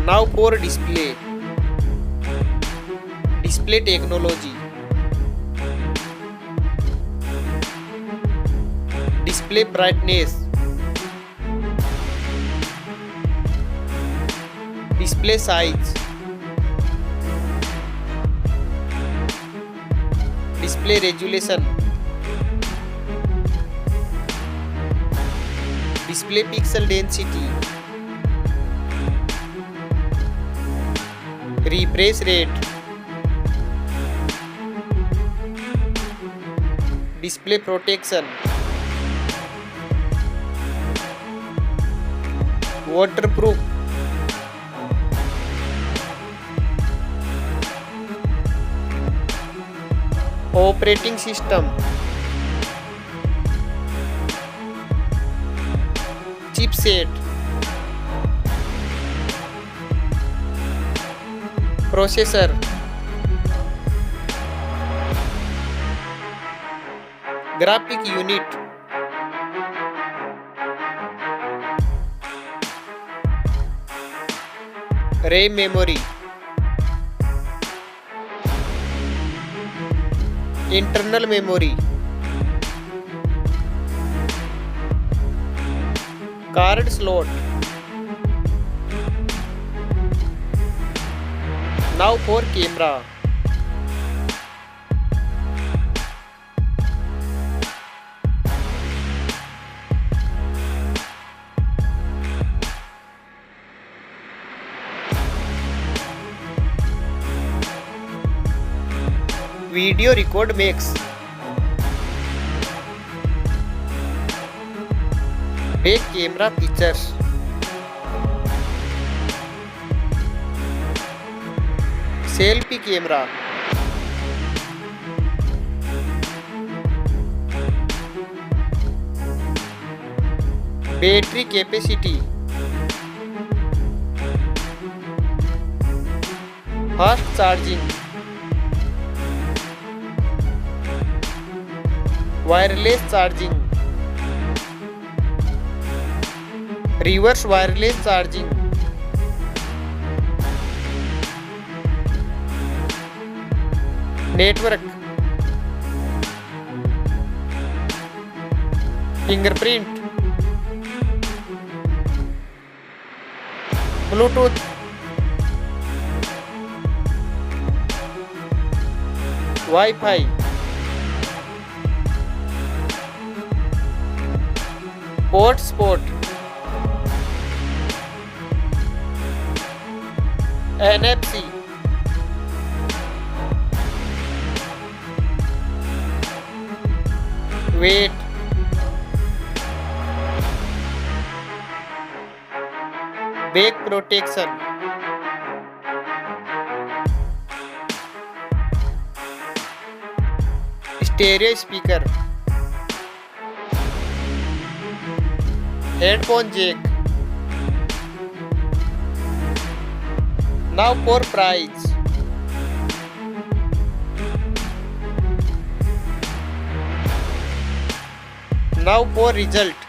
Now for display. Display technology. Display brightness. Display size. Display resolution. Display pixel density. Refresh rate. Display protection. Waterproof. Operating system. Chipset. Processor. Graphic unit. RAM memory. Internal memory. Card slot. Now for camera. Video record makes. Back camera features. Selfie camera. Battery capacity. Fast charging. Wireless charging. Reverse wireless charging. Network. Fingerprint. Bluetooth. Wi-Fi. Hotspot. NFC. Weight. Back protection. Stereo speaker. Headphone jack. Now for price. Now for result.